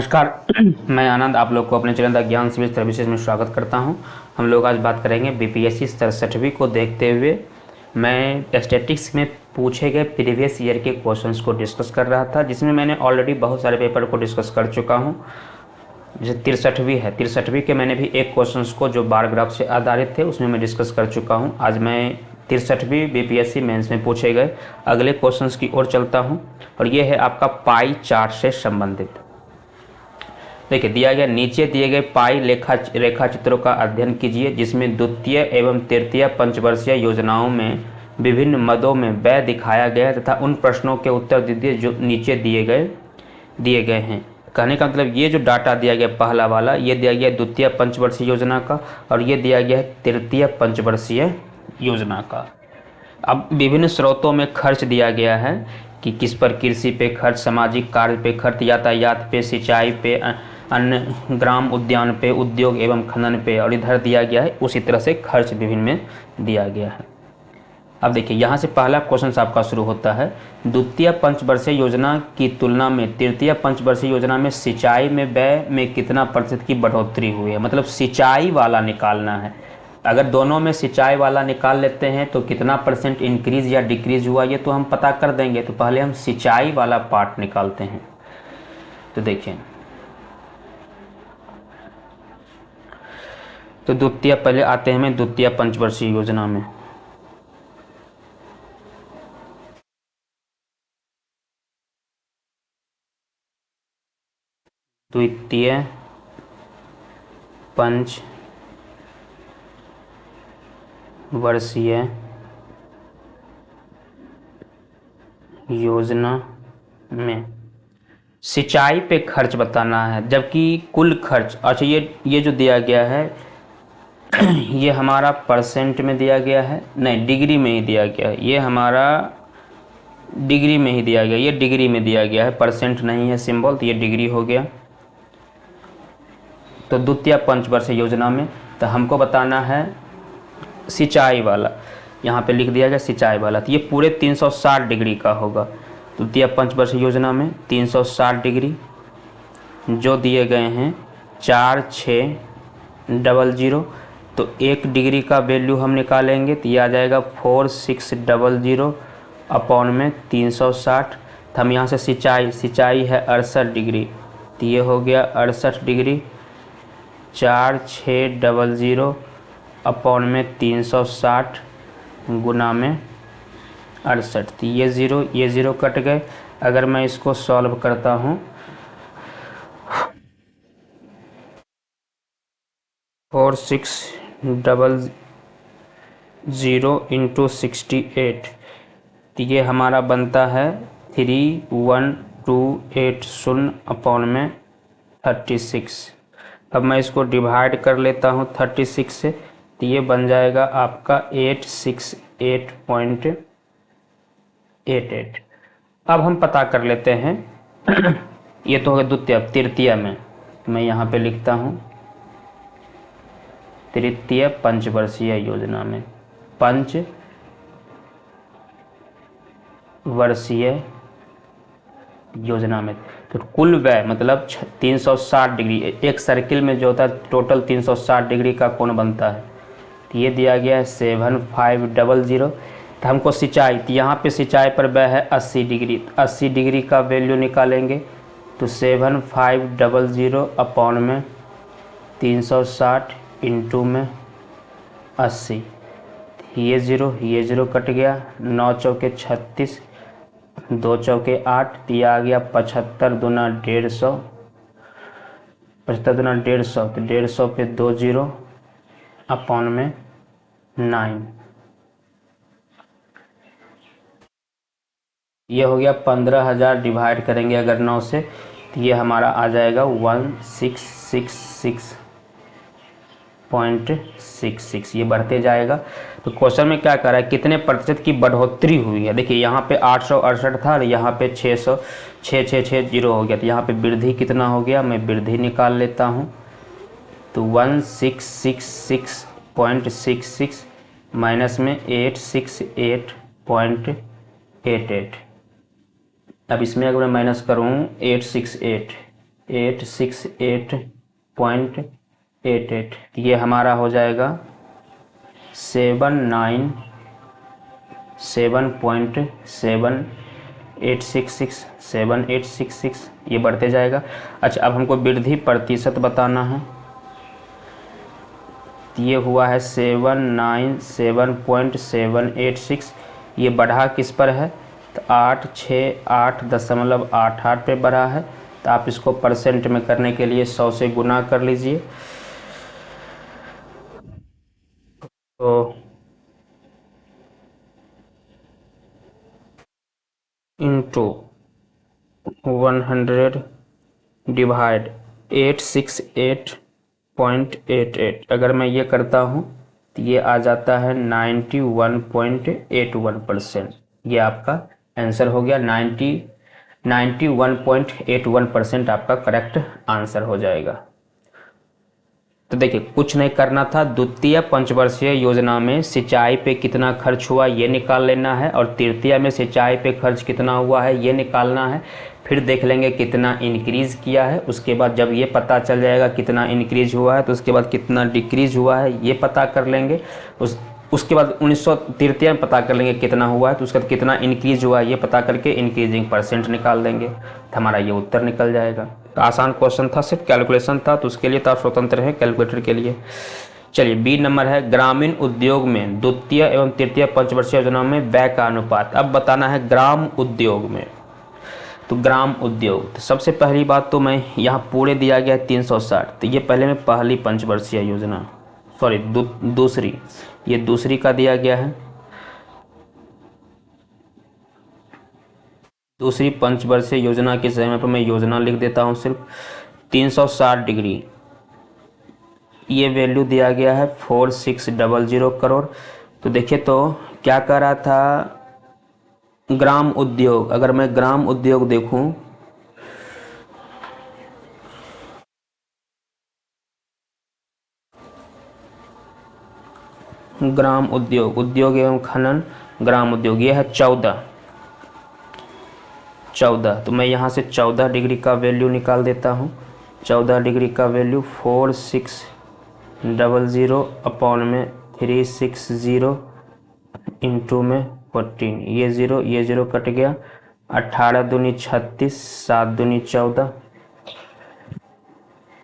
नमस्कार। मैं आनंद आप लोग को अपने चैनल द ज्ञान शिविर सर्विसेज में स्वागत करता हूं। हम लोग आज बात करेंगे बीपीएससी 67वीं को देखते हुए मैं स्टैटिस्टिक्स में पूछे गए प्रीवियस ईयर के क्वेश्चंस को डिस्कस कर रहा था, जिसमें मैंने ऑलरेडी बहुत सारे पेपर को डिस्कस कर चुका हूं। जैसे 63वीं है, 63वीं के मैंने भी एक क्वेश्चंस को जो बार ग्राफ से आधारित थे उसमें मैं डिस्कस कर चुका हूँ। आज मैं 63वीं बीपीएससी मेंस में पूछे गए अगले क्वेश्चंस की ओर चलता हूँ और ये है आपका पाई चार्ट से संबंधित। देखिए दिया गया, नीचे दिए गए पाई रेखा चित्रों का अध्ययन कीजिए जिसमें द्वितीय एवं तृतीय पंचवर्षीय योजनाओं में विभिन्न मदों में व्यय दिखाया गया तथा उन प्रश्नों के उत्तर दीजिए जो नीचे दिए गए हैं। कहने का मतलब ये जो डाटा दिया गया पहला वाला, ये दिया गया द्वितीय पंचवर्षीय योजना का और ये दिया गया है तृतीय पंचवर्षीय योजना का। अब विभिन्न स्रोतों में खर्च दिया गया है कि किस पर कृषि पे खर्च, सामाजिक कार्य पे खर्च, यातायात पे, सिंचाई पे, अन्य ग्राम उद्यान पे, उद्योग एवं खनन पे, और इधर दिया गया है उसी तरह से खर्च विभिन्न में दिया गया है। अब देखिए यहाँ से पहला क्वेश्चन आपका शुरू होता है, द्वितीय पंचवर्षीय योजना की तुलना में तृतीय पंचवर्षीय योजना में सिंचाई में व्यय में कितना प्रतिशत की बढ़ोतरी हुई है। मतलब सिंचाई वाला निकालना है। अगर दोनों में सिंचाई वाला निकाल लेते हैं तो कितना परसेंट इंक्रीज या डिक्रीज हुआ ये तो हम पता कर देंगे। तो पहले हम सिंचाई वाला पार्ट निकालते हैं। तो देखिए, तो द्वितीय पहले आते हैं हमें द्वितीय पंचवर्षीय योजना में। द्वितीय पंचवर्षीय योजना में सिंचाई पे खर्च बताना है, जबकि कुल खर्च, अच्छा ये जो दिया गया है ये हमारा परसेंट में दिया गया है, नहीं डिग्री में ही दिया गया है। ये हमारा डिग्री में ही दिया गया, ये डिग्री में दिया गया है, परसेंट नहीं है सिंबल, तो ये डिग्री हो गया। तो द्वितीय पंचवर्षीय योजना में तो हमको बताना है सिंचाई वाला, यहाँ पे लिख दिया गया सिंचाई वाला, तो ये पूरे 360 डिग्री का होगा। द्वितीय पंचवर्षीय योजना में 360 डिग्री जो दिए गए हैं 4600, तो 1 डिग्री का वैल्यू हम निकालेंगे तो ये आ जाएगा 4600 अपॉन में 360। तो हम यहाँ से सिंचाई है 68 डिग्री, तो ये हो गया 68 डिग्री 4600 अपॉन में 360 गुना में 68, तो ये ज़ीरो कट गए। अगर मैं इसको सॉल्व करता हूँ 4600 इंटू 68, तो ये हमारा बनता है 31280 अपॉन में 36। अब मैं इसको डिवाइड कर लेता हूँ 36 से, तो ये बन जाएगा आपका 868.88। अब हम पता कर लेते हैं ये तो होगा द्वितीय। तृतीय में मैं यहाँ पे लिखता हूँ तृतीय पंचवर्षीय योजना में, पंचवर्षीय योजना में तो कुल व्यय मतलब 360 डिग्री, एक सर्किल में जो होता है टोटल 360 डिग्री का कोण बनता है, तो ये दिया गया है 7500। तो हमको सिंचाई, तो यहाँ पे सिंचाई पर व्यय है 80 डिग्री, 80 डिग्री का वैल्यू निकालेंगे तो 7500 अपॉन में 360 इंटू में 80, ये ज़ीरो कट गया, 9 चौके 36, 2 चौके 8, तो ये आ गया 75 दूना 150, 75 दूना 150, तो 150 पे 2 ज़ीरो अपॉन में 9, ये हो गया 15,000 डिवाइड करेंगे अगर 9 से, तो ये हमारा आ जाएगा 1666.66, ये बढ़ते जाएगा। तो क्वेश्चन में क्या कर रहा है, कितने प्रतिशत की बढ़ोतरी हुई है। देखिए यहाँ पे 868 था और यहाँ पे 660 हो गया, तो यहाँ पे वृद्धि कितना हो गया, मैं वृद्धि निकाल लेता हूँ। तो 1666.66 माइनस में 868.88, अब इसमें अगर मैं माइनस करूँ 868 868.88, ये हमारा हो जाएगा 7866, ये बढ़ते जाएगा। अच्छा, अब हमको वृद्धि प्रतिशत बताना है। ये हुआ है 797.786, ये बढ़ा किस पर है, तो 868.88 पे बढ़ा है। तो आप इसको परसेंट में करने के लिए 100 से गुना कर लीजिए। तो इंटू 100 डिवाइड 868.88, अगर मैं ये करता हूँ तो ये आ जाता है 91.81%। ये आपका आंसर हो गया। 91.81% आपका करेक्ट आंसर हो जाएगा। तो देखिए, कुछ नहीं करना था। द्वितीय पंचवर्षीय योजना में सिंचाई पे कितना खर्च हुआ ये निकाल लेना है, और तृतीय में सिंचाई पे खर्च कितना हुआ है ये निकालना है। फिर देख लेंगे कितना इंक्रीज़ किया है। उसके बाद जब ये पता चल जाएगा कितना इंक्रीज हुआ है, तो उसके बाद कितना डिक्रीज हुआ है ये पता कर लेंगे। उसके बाद 1900 तृतीय में पता कर लेंगे कितना हुआ है, तो उसके बाद कितना इंक्रीज हुआ है ये पता करके इंक्रीजिंग परसेंट निकाल देंगे, तो हमारा ये उत्तर निकल जाएगा। तो आसान क्वेश्चन था, सिर्फ कैलकुलेशन था, तो उसके लिए तो आप स्वतंत्र हैं कैलकुलेटर के लिए। चलिए, बी नंबर है, ग्रामीण उद्योग में द्वितीय एवं तृतीय पंचवर्षीय योजना में व्यय का अनुपात। अब बताना है ग्राम उद्योग में। तो ग्राम उद्योग, तो सबसे पहली बात तो मैं यहाँ पूरे दिया गया है 360, तो ये पहले में पहली पंचवर्षीय योजना, सॉरी दूसरी, ये दूसरी का दिया गया है। दूसरी पंचवर्षीय योजना के समय पर मैं योजना लिख देता हूँ सिर्फ 360 डिग्री, ये वैल्यू दिया गया है 4600 करोड़। तो देखिए, तो क्या कर रहा था, ग्राम उद्योग, अगर मैं ग्राम उद्योग देखूं, ग्राम उद्योग, उद्योग एवं खनन, ग्राम उद्योग, ये है 14। तो मैं यहाँ से 14 डिग्री का वैल्यू निकाल देता हूँ। 14 डिग्री का वैल्यू 4600 अपॉन में 360 इंटू में 14, ये ज़ीरो कट गया। 18 दूनी 36, 7 दूनी 14।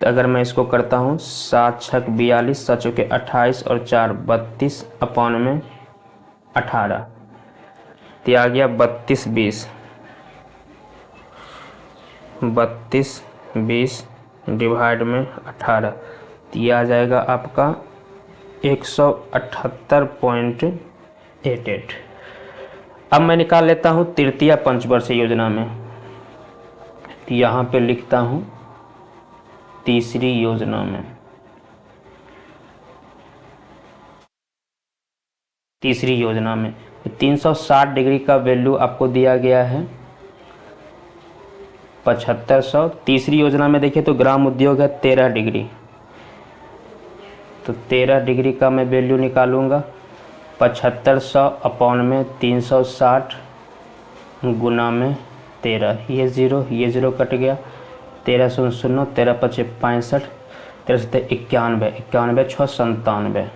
तो अगर मैं इसको करता हूँ 7 छक 42, 7 चौके 28 और 4 32 अपॉन में 18, तो आ गया 3220 डिवाइड में 18, तो ये आ जाएगा आपका 178.88। अब मैं निकाल लेता हूँ तृतीय पंचवर्षीय योजना में, तो यहाँ पे लिखता हूँ तीसरी योजना में। तीसरी योजना में 360 डिग्री का वैल्यू आपको दिया गया है 7500। तीसरी योजना में देखिए तो ग्राम उद्योग है 13 डिग्री, तो 13 डिग्री का मैं वैल्यू निकालूंगा। 7500 अपॉन में 360 गुना में 13, ये ज़ीरो कट गया। 13 शून्य शून्य, 13 पचे 65, 13 सत्ते 91, 91 6 97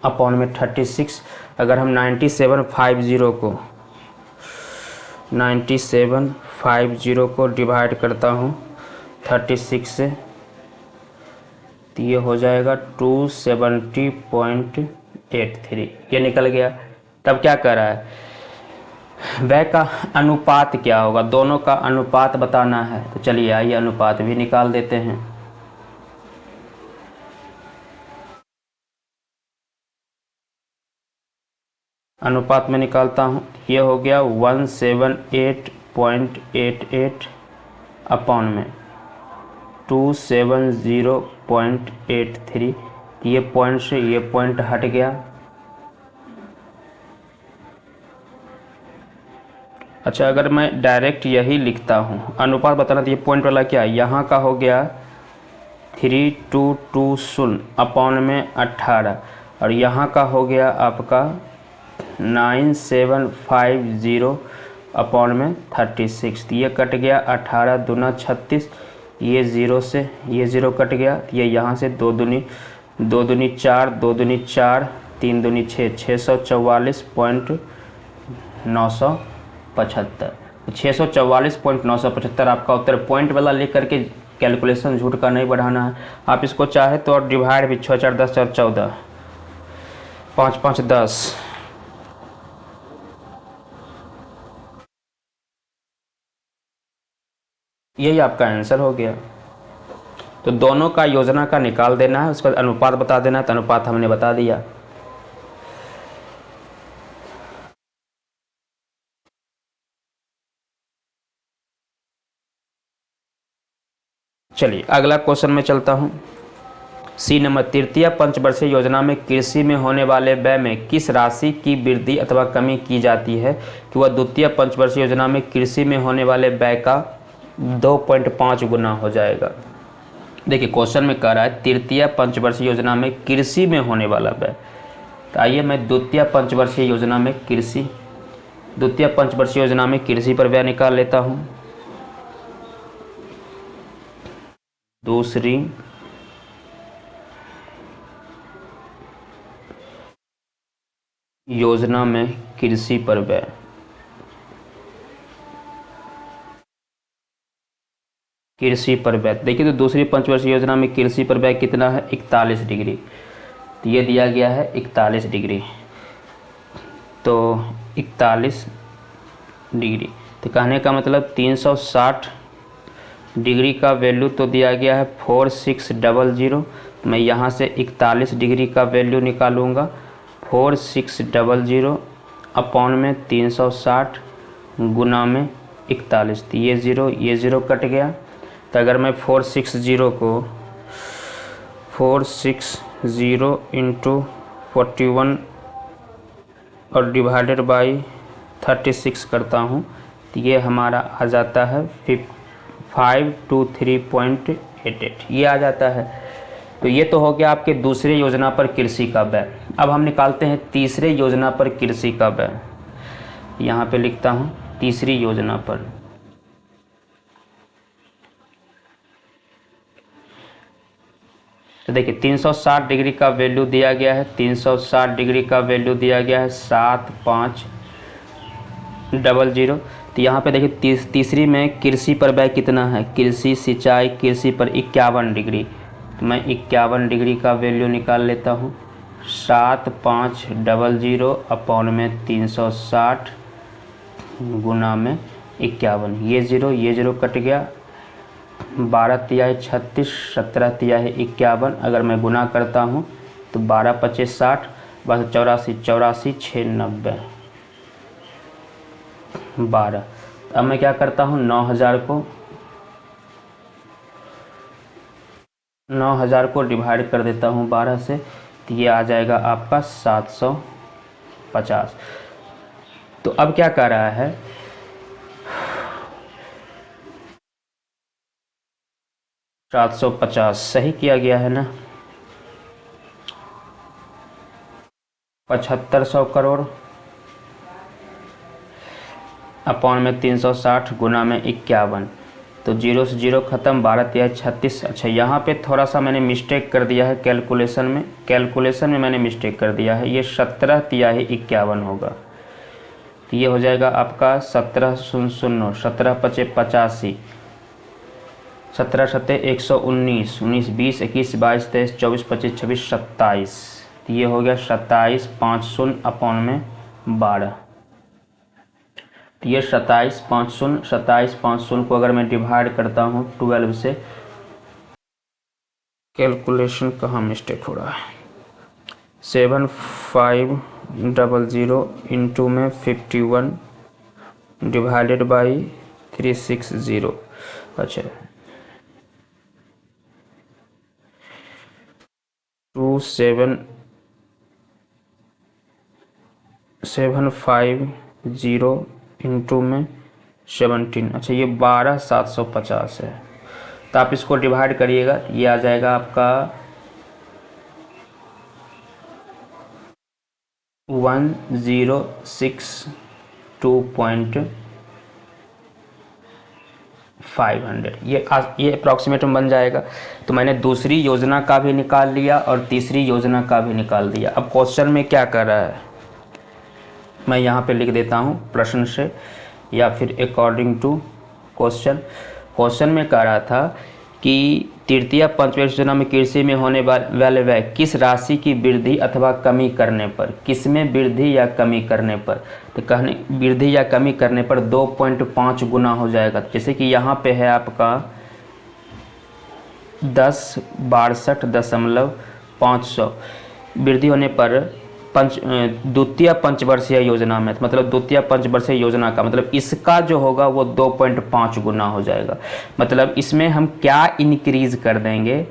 अपॉन में 36। अगर हम 9750 को डिवाइड करता हूँ 36 से, तो ये हो जाएगा 270.83, ये निकल गया। तब क्या कर रहा है, व्यय का अनुपात क्या होगा, दोनों का अनुपात बताना है। तो चलिए आइए अनुपात भी निकाल देते हैं। अनुपात में निकालता हूँ, ये हो गया 178.88 अपॉन में 270.83, ये पॉइंट से ये पॉइंट हट गया। अच्छा, अगर मैं डायरेक्ट यही लिखता हूँ अनुपात बताना, तो ये पॉइंट वाला क्या है, यहाँ का हो गया 3220 अपॉन में 18, और यहाँ का हो गया आपका 9750 अपॉन में 36, तो ये कट गया 18 दूना 36, ये 0 से ये 0 कट गया, ये यहाँ से 2 दूनी 4, 2 दूनी 4, 3 दूनी 6, 644.975, 644.975 आपका उत्तर। पॉइंट वाला लिख करके कैलकुलेशन झूठ का नहीं बढ़ाना है। आप इसको चाहे तो और डिवाइड भी 6 4 10 4 14, 5 5 10, यही आपका आंसर हो गया। तो दोनों का योजना का निकाल देना है, उसका अनुपात बता देना है, तो अनुपात हमने बता दिया। चलिए अगला क्वेश्चन में चलता हूँ। सी नंबर, तृतीय पंचवर्षीय योजना में कृषि में होने वाले व्यय में किस राशि की वृद्धि अथवा कमी की जाती है कि वह द्वितीय पंचवर्षीय योजना में कृषि में होने वाले व्यय का 2.5 गुना हो जाएगा। देखिए क्वेश्चन में कह रहा है तृतीय पंचवर्षीय योजना में कृषि में होने वाला व्यय, तो आइए मैं द्वितीय पंचवर्षीय योजना में कृषि पर व्यय निकाल लेता हूँ। दूसरी योजना में कृषि पर व्यय, देखिए तो दूसरी पंचवर्षीय योजना में कृषि पर व्यय कितना है 41 डिग्री, तो ये दिया गया है 41 डिग्री, तो 41 डिग्री, तो कहने का मतलब 360 डिग्री का वैल्यू तो दिया गया है 4600। मैं यहाँ से 41 डिग्री का वैल्यू निकालूंगा 4600 अपॉन में 360 गुना में 41, तो ये 0 कट गया। तो अगर मैं 460 इंटू 41 और डिवाइडेड बाई 36 करता हूँ, तो ये हमारा आ जाता है 523.88, ये आ जाता है। तो ये तो हो गया आपके दूसरे योजना पर कृषि का व्यय। अब हम निकालते हैं तीसरे योजना पर कृषि का व्यय। यहाँ पे लिखता हूँ तीसरी योजना पर। तो देखिए 360 डिग्री का वैल्यू दिया गया है, 360 डिग्री का वैल्यू दिया गया है 7500। तो यहाँ पे देखिए तीसरी में कृषि पर व्यय कितना है, कृषि सिंचाई कृषि पर 51 डिग्री, तो मैं 51 डिग्री का वैल्यू निकाल लेता हूँ 7500 अपॉन में 360 गुना में 51, ये 0 कट गया, 12 तिहाई 36, 17 तिहाई 51, अगर मैं गुना करता हूँ तो 12 25 60, बस 84 6 90 12। अब मैं क्या करता हूँ 9000 को डिवाइड कर देता हूँ 12 से, तो ये आ जाएगा आपका 750। तो अब क्या कर रहा है 750 सही किया गया है ना, 7500 करोड़ अपॉन में 360 गुना में 51, तो 0 से 0 खत्म, 12 तिहाई 36। अच्छा यहाँ पे थोड़ा सा मैंने मिस्टेक कर दिया है कैलकुलेशन में मैंने मिस्टेक कर दिया है, ये 17 तिहाई 51 होगा, तो ये हो जाएगा आपका 17 0 0, 17 5 85, 17 7 119, 19 20 21 22 23 24 25 26 27, तो ये हो गया 2750 अपॉन में 12, तो ये 2750 को अगर मैं डिवाइड करता हूँ 12 से, कैलकुलेशन कहाँ मिस्टेक हो रहा है, 7500 इंटू में 51 डिवाइडेड बाई 360। अच्छा 2750 इंटू में 17, अच्छा ये 12750 है, तो आप इसको डिवाइड करिएगा, ये आ जाएगा आपका 1062.8 500, ये अप्रॉक्सीमेट में बन जाएगा। तो मैंने दूसरी योजना का भी निकाल लिया और तीसरी योजना का भी निकाल दिया। अब क्वेश्चन में क्या कर रहा है, मैं यहाँ पे लिख देता हूँ प्रश्न से या फिर अकॉर्डिंग टू क्वेश्चन में कह रहा था कि तृतीय पंचवर्षीय योजना में कृषि में होने वाले व्यय किस राशि की वृद्धि अथवा कमी करने पर, किस में वृद्धि या कमी करने पर, तो कहने वृद्धि या कमी करने पर 2.5 गुना हो जाएगा। जैसे कि यहाँ पे है आपका 1062.500 वृद्धि होने पर द्वितीय पंचवर्षीय योजना में, मतलब द्वितीय पंचवर्षीय योजना का मतलब इसका जो होगा वो 2.5 गुना हो जाएगा। मतलब इसमें हम क्या इंक्रीज कर देंगे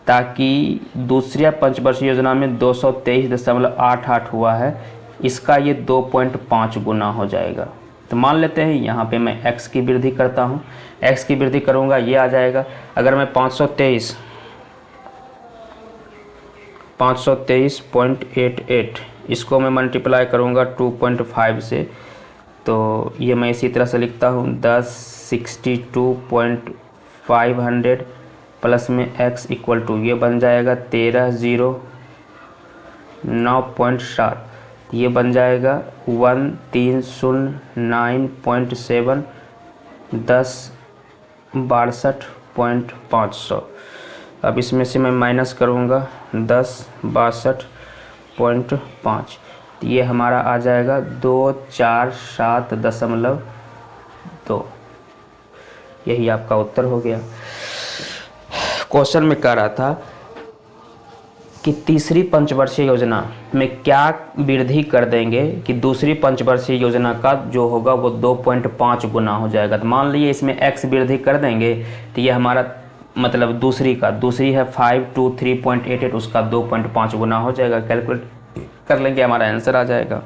ताकि दूसरी पंचवर्षीय योजना में 223.88 हुआ है, इसका ये 2.5 गुना हो जाएगा। तो मान लेते हैं यहाँ पे मैं x की वृद्धि करता हूँ, x की वृद्धि करूँगा ये आ जाएगा। अगर मैं 523.88 इसको मैं मल्टीप्लाई करूँगा 2.5 से, तो ये मैं इसी तरह से लिखता हूँ 1062.500 प्लस में x इक्वल टू ये बन जाएगा 1309.7, ये बन जाएगा 1309.7 1062.500। अब इसमें से मैं माइनस करूँगा 1062.5, ये हमारा आ जाएगा 247.2। यही आपका उत्तर हो गया। क्वेश्चन में कह रहा था कि तीसरी पंचवर्षीय योजना में क्या वृद्धि कर देंगे कि दूसरी पंचवर्षीय योजना का जो होगा वो 2.5 गुना हो जाएगा। तो मान लीजिए इसमें x वृद्धि कर देंगे तो ये हमारा मतलब दूसरी है 523.88, उसका 2.5 गुना हो जाएगा। कैलकुलेट कर लेंगे, हमारा आंसर आ जाएगा।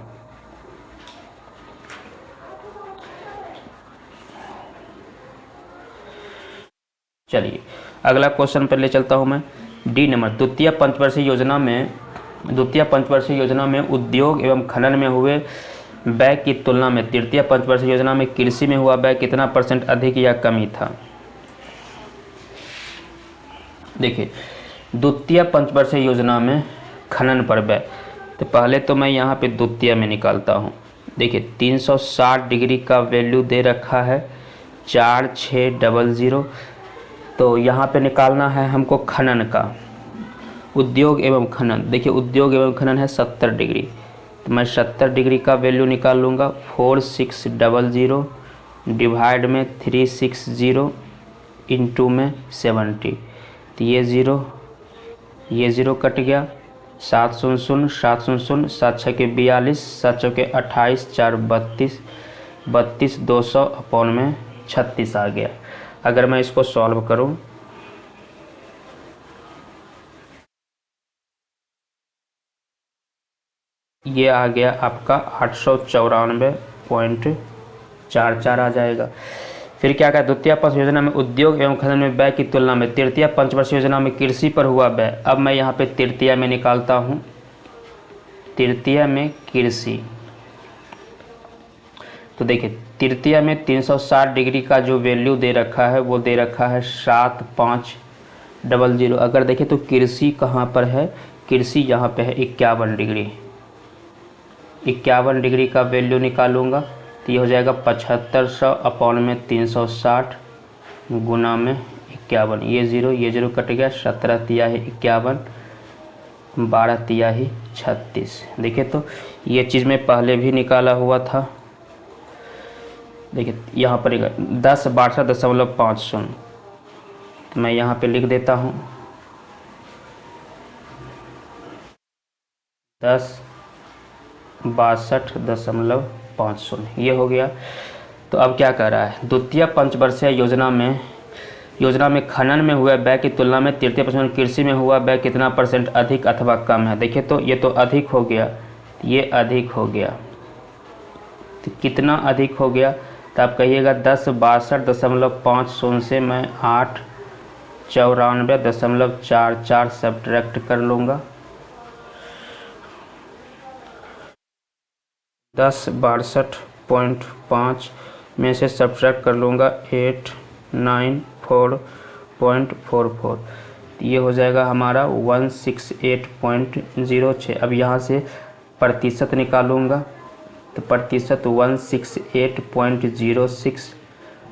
चलिए अगला क्वेश्चन पर ले चलता हूं मैं। डी नंबर, द्वितीय पंचवर्षीय योजना में उद्योग एवं खनन में हुए व्यय की तुलना में तृतीय पंचवर्षीय योजना में कृषि में हुआ व्यय कितना % अधिक या कमी था। देखिए द्वितीय पंचवर्षीय योजना में खनन पर व्यय, तो पहले तो मैं यहाँ पे द्वितीय में निकालता हूँ। देखिए 360 डिग्री का वैल्यू दे रखा है 4600, तो यहाँ पे निकालना है हमको खनन का, उद्योग एवं खनन। देखिए उद्योग एवं खनन है 70 डिग्री, तो मैं 70 डिग्री का वैल्यू निकाल लूँगा। 4600 डिवाइड में 360 इंटू में 70, तो ये ज़ीरो कट गया। 7 0 0 7 0 0 7 6 के 42, 7 6 के 28, 4 32, 200 अपॉन में 36 आ गया। अगर मैं इसको सॉल्व करूं ये आ गया आपका 894.44 आ जाएगा। फिर क्या कहा, द्वितीय पंच योजना में उद्योग एवं खनन में व्यय की तुलना में तृतीय पंचवर्षीय योजना में कृषि पर हुआ व्यय। अब मैं यहाँ पे तृतीय में निकालता हूँ, तृतीय में कृषि। तो देखिए तृतीय में 360 डिग्री का जो वैल्यू दे रखा है वो दे रखा है 7500। अगर देखें तो कृषि कहाँ पर है, कृषि यहाँ पे है 51 डिग्री। 51 डिग्री का वैल्यू निकालूंगा तो ये हो जाएगा 7500 अपॉन में 360 गुना में 51। ये ज़ीरो कट गया। 17 तियाही 51, 12 तियाही 36। देखिए तो ये चीज़ में पहले भी निकाला हुआ था। देखिए यहाँ पर 1062.50, तो मैं यहाँ पे लिख देता हूँ 1062.50, ये हो गया। तो अब क्या कह रहा है, द्वितीय पंचवर्षीय योजना में खनन में हुआ व्यय की तुलना में तृतीय पंचवर्षीय कृषि में हुआ व्यय कितना % अधिक अथवा कम है। देखिए तो ये तो अधिक हो गया, ये अधिक हो गया। तो कितना अधिक हो गया, तो आप कहिएगा 1062.50 से मैं 894.44 सब्ट्रैक्ट कर लूँगा। 1062.5 में से सब्ट्रैक्ट कर लूँगा 8 94.44। ये हो जाएगा हमारा 168.06। अब यहाँ से प्रतिशत निकालूंगा तो प्रतिशत 168.06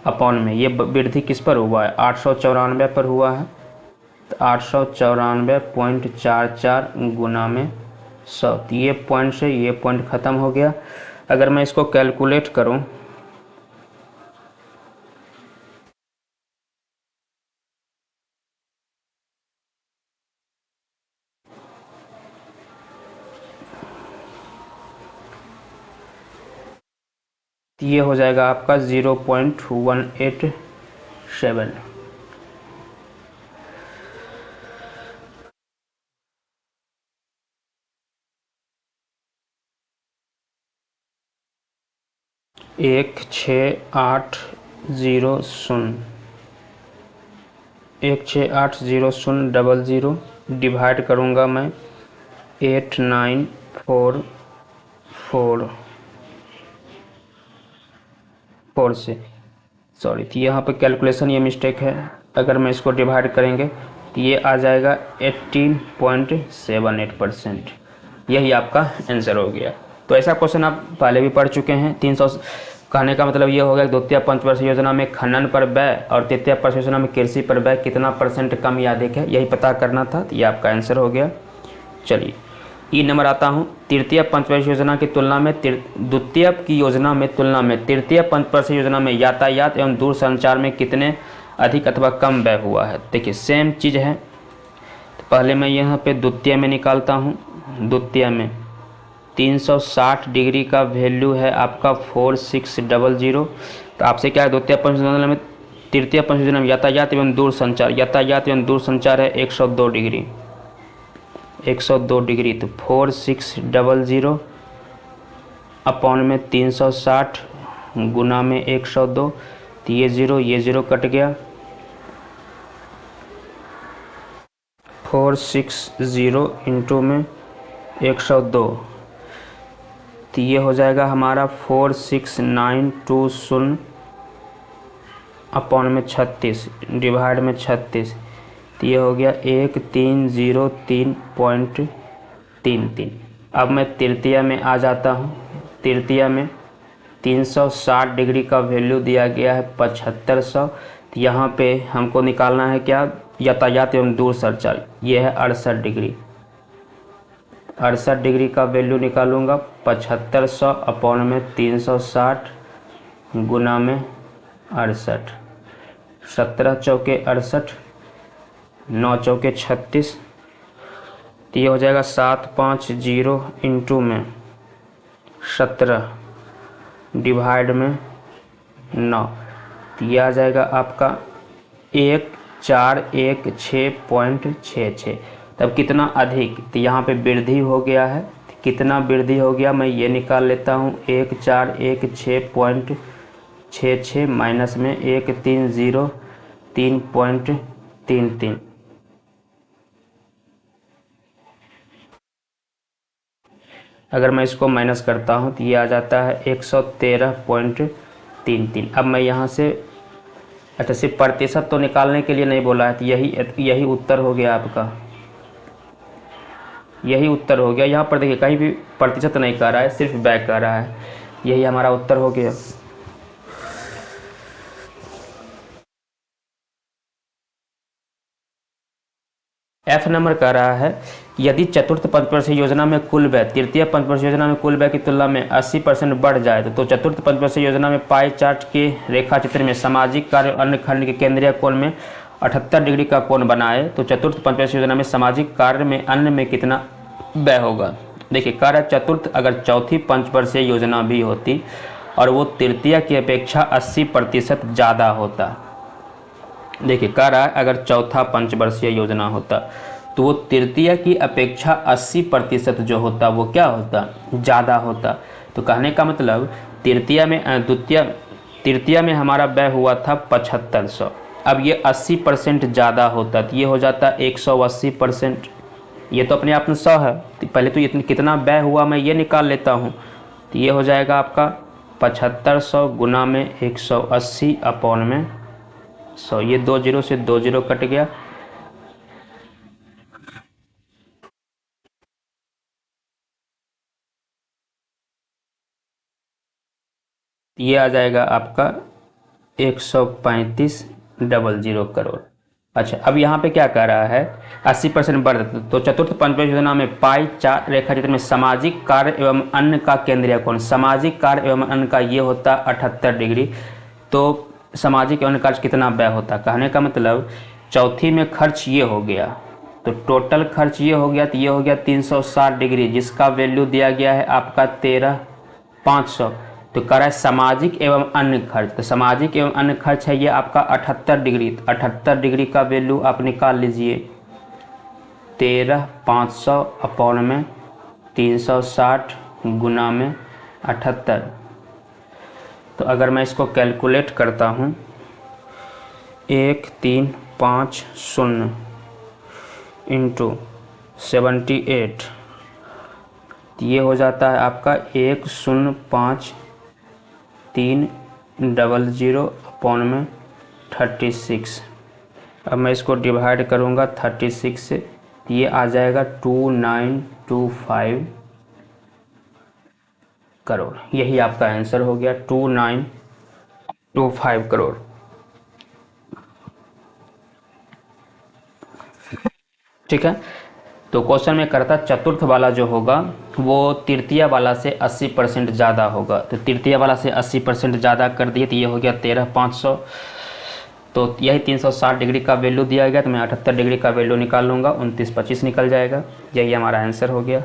अपॉन में ये वृद्धि किस पर हुआ है, 894 पर हुआ है, तो 894.44 गुना में 100। तो ये पॉइंट से ये पॉइंट ख़त्म हो गया। अगर मैं इसको कैलकुलेट करूं तो ये हो जाएगा आपका 0.187। एक 16800 डिवाइड करूँगा मैं 8944 से, सॉरी, तो यहाँ पे कैलकुलेशन ये मिस्टेक है। अगर मैं इसको डिवाइड करेंगे तो ये आ जाएगा 18.78%। यही आपका आंसर हो गया। तो ऐसा क्वेश्चन आप पहले भी पढ़ चुके हैं। 300 कहने का मतलब ये हो गया कि द्वितीय पंचवर्षीय योजना में खनन पर व्यय और तृतीय पंचवर्षीय योजना में कृषि पर व्यय कितना % कम या अधिक है, यही पता करना था। तो ये आपका आंसर हो गया। चलिए ई नंबर आता हूँ। तृतीय पंचवर्षीय योजना की तुलना में द्वितीय की योजना में तुलना में तृतीय पंचवर्षीय योजना में यातायात एवं दूरसंचार में कितने अधिक अथवा कम व्यय हुआ है। देखिए सेम चीज़ है। तो पहले मैं यहाँ पे द्वितीय में निकालता हूँ। द्वितीय में 360 डिग्री का वैल्यू है आपका 4600। तो आपसे क्या है, द्वितीय पंचवर्षीय योजना में तृतीय पंचवर्षीय योजना में यातायात एवं दूरसंचार है 102 डिग्री, 102 डिग्री। तो 4600 अपॉन में 360 गुना में 102। तो ये ज़ीरो कट गया। 460 इंटू में 102, तो ये हो जाएगा हमारा 46920 अपॉन में 36 डिवाइड में 36। तो ये हो गया 1303.33। अब मैं तृतीय में आ जाता हूँ। तृतीय में 360 डिग्री का वैल्यू दिया गया है 7500। तो यहाँ पे हमको निकालना है क्या, यातायात एवं दूरसंचार, ये है 68 डिग्री। 68 डिग्री का वैल्यू निकालूंगा 7500 अपॉन में 360 गुना में 68। 17 चौके 68, 9 चौके 36। तो ये हो जाएगा 750 इंटू में 17 डिवाइड में 9। तो ये आ जाएगा आपका 1416.66। तब कितना अधिक, तो यहाँ पे वृद्धि हो गया है। कितना वृद्धि हो गया मैं ये निकाल लेता हूँ। 1416.66 माइनस में 1303.33। अगर मैं इसको माइनस करता हूँ तो ये आ जाता है 113.33। अब मैं यहाँ से, अच्छा सिर्फ प्रतिशत तो निकालने के लिए नहीं बोला है, तो यही उत्तर हो गया आपका। यही उत्तर हो गया। यहाँ पर देखिए कहीं भी प्रतिशत नहीं कह रहा है, सिर्फ व्यय कह रहा है। यही हमारा उत्तर हो गया। F नंबर कह रहा है यदि चतुर्थ पंचवर्षीय योजना में कुल व्यय तृतीय पंचवर्षीय योजना में कुल व्यय की तुलना में 80% बढ़ जाए तो चतुर्थ पंचवर्षीय योजना में पाई चार्ट के रेखा चित्र में सामाजिक कार्य और अन्य खंड के केंद्रीय कोण में 78 डिग्री का कोण बनाए तो चतुर्थ पंचवर्षीय योजना में सामाजिक कार्य में अन्य में कितना व्यय होगा। देखिए कार्य चतुर्थ अगर चौथी पंचवर्षीय योजना भी होती और वो तृतीय की अपेक्षा 80% ज़्यादा होता। देखिए कह रहा है अगर चौथा पंचवर्षीय योजना होता तो वो तृतीय की अपेक्षा 80% जो होता वो क्या होता, ज़्यादा होता। तो कहने का मतलब तृतीय में हमारा व्यय हुआ था 7500, अब ये 80% ज़्यादा होता तो ये हो जाता 180%। ये तो अपने आप में 100 है, तो पहले तो इतनी कितना व्यय हुआ मैं ये निकाल लेता हूँ। तो ये हो जाएगा आपका 7500 गुना में 180 अपॉन में ये 2 जीरो से 2 जीरो कट गया, ये आ जाएगा आपका 135 करोड़। अच्छा, अब यहाँ पे क्या कह रहा है, 80% बढ़, तो चतुर्थ पंचदश योजना में पाई चार्ट रेखा चित्र में सामाजिक कार्य एवं अन्य का केंद्रीय कोण, सामाजिक कार्य एवं अन्य का ये होता 78 डिग्री। तो सामाजिक एवं कार्य कितना व्यय होता, कहने का मतलब चौथी में खर्च ये हो गया, तो टोटल खर्च ये हो गया, तो ये हो गया 360 डिग्री, जिसका वैल्यू दिया गया है आपका 13,500। तो कह रहा है सामाजिक एवं अन्य खर्च, तो सामाजिक एवं अन्य खर्च है ये आपका 78 डिग्री, तो 78 डिग्री का वैल्यू आप निकाल लीजिए, 13,500 अपॉन में 360 गुना में 78। तो अगर मैं इसको कैलकुलेट करता हूँ, 1350 इंटू 78, ये हो जाता है आपका 105,300 अपॉन में 36। अब मैं इसको डिवाइड करूँगा 36 से, ये आ जाएगा 2925 करोड़। यही आपका आंसर हो गया, 2925 करोड़। ठीक है, तो क्वेश्चन में करता चतुर्थ वाला जो होगा वो तृतीय वाला से 80% ज़्यादा होगा, तो तृतीय वाला से 80% ज़्यादा कर दिए, तो ये हो गया 13,500। तो यही 360 डिग्री का वैल्यू दिया गया, तो मैं 78 डिग्री का वैल्यू निकाल लूँगा, 2925 निकल जाएगा। यही हमारा आंसर हो गया।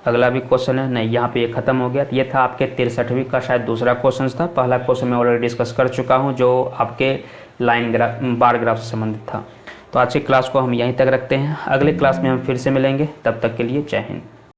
अगला भी क्वेश्चन है, नहीं यहाँ पे ये ख़त्म हो गया। ये था आपके 63वीं का शायद दूसरा क्वेश्चन था। पहला क्वेश्चन मैं ऑलरेडी डिस्कस कर चुका हूँ, जो आपके लाइन ग्राफ, बार ग्राफ से संबंधित था। तो आज की क्लास को हम यहीं तक रखते हैं, अगले क्लास में हम फिर से मिलेंगे, तब तक के लिए जय हिंद।